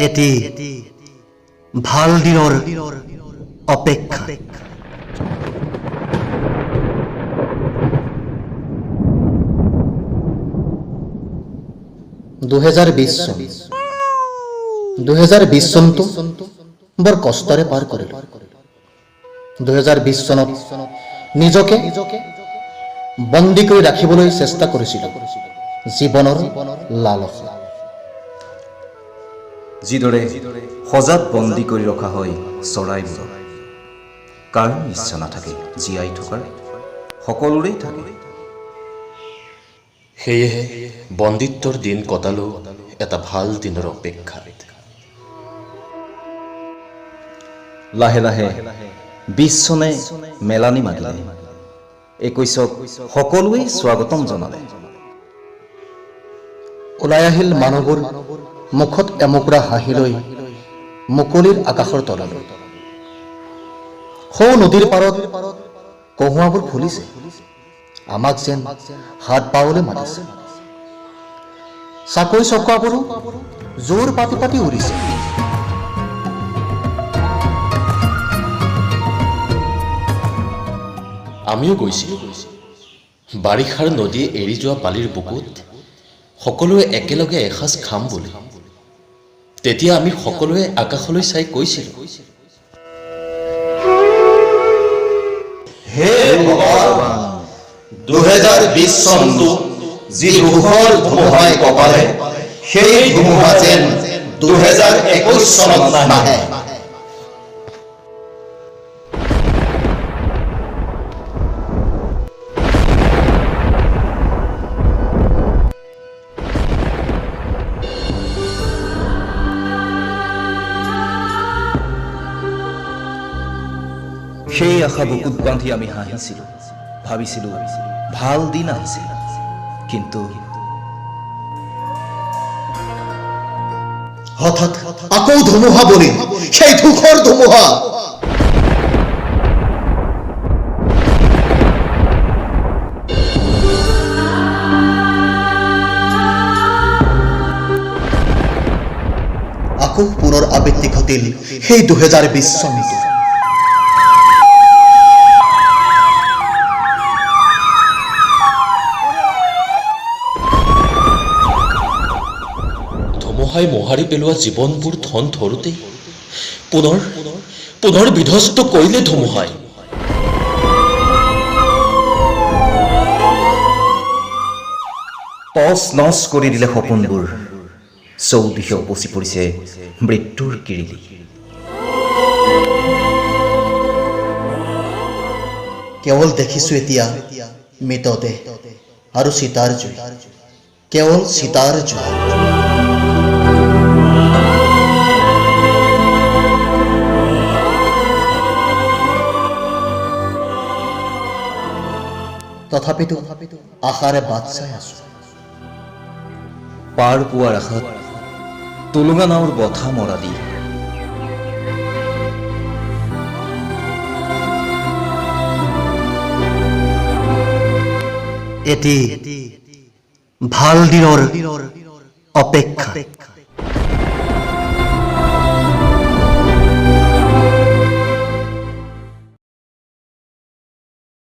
এটি ভাল দিনৰ অপেক্ষা। 2020 চনটো বৰ কষ্টৰে পাৰ কৰিলো। 2020 চনত নিজকে বন্দী কৰি ৰাখিবলৈ চেষ্টা কৰিছিলো জীৱনৰ লালসা। যিদৰে সজাত বন্দী কৰি ৰখা হয় চৰাইবোৰ, কাৰ ইচ্ছা নাথাকে জীয়াই থকাৰ, সকলোৰেই থাকে। সেয়েহে বন্দিত্বৰ দিন কটালো এটা ভাল দিনৰ অপেক্ষাত। লাহে লাহে 20 চনে মেলানি মাতিলে, 21ক সকলোৱেই স্বাগতম জনালে। ওলাই আহিল মানুহবোৰ মুখত এমুকুৰা হাঁহি লৈ মুকলিৰ আকাশৰ তললৈ। সৌ নদীৰ পাৰত কহুৱাবোৰ ফুলিছে, আমাক যেন হাত বাৱলৈ মাতিছে। চাকৈ চকোৱাবোৰো জোৰ পাতি পাতি উৰিছে। আমিও গৈছিলো বাৰিষাৰ নদীয়ে এৰি যোৱা পালিৰ বুকুত সকলোৱে একেলগে এসাঁজ খাম বুলি। তেতিয়া আমি সকলোৱে আকাশলৈ চাই কৈছিলো, হে ভগৱান, 2020 চনটো যি দুখৰ ধুমুহাই কপালে, সেই ধুমুহা যেন 2021 চনত নাহে। সেই আশা বুকুত বান্ধি আমি হাঁহিছিলো, ভাবিছিলো ভাল দিন আহিছে। কিন্তু হঠাৎ আকৌ ধুমুহা বলি, সেই দুখৰ ধুমুহা। আকৌ পুনৰ আবৃত্তি ঘটিল সেই 2020 চনটো। ধুমুহাই মোহাৰি পেলোৱা জীৱনবোৰ ধন ধৰোঁতেই পুনৰ বিধ্বস্ত কৰিলে ধুমুহাই। টচ নচ কৰি দিলে সপোনবোৰ, চৌদিশে উপচি পৰিছে মৃত্যুৰ কিৰিলি। কেৱল দেখিছো এতিয়া মৃতদেহ আৰু চিতাৰ জুই, কেৱল চিতাৰ জুই। তথাপিতো আশাৰে বাট চাই আছো। পাৰ পোৱাৰ আশাত টুলুঙা নাওৰ বঠা মৰা দি এটি ভাল দিনৰ অপেক্ষা।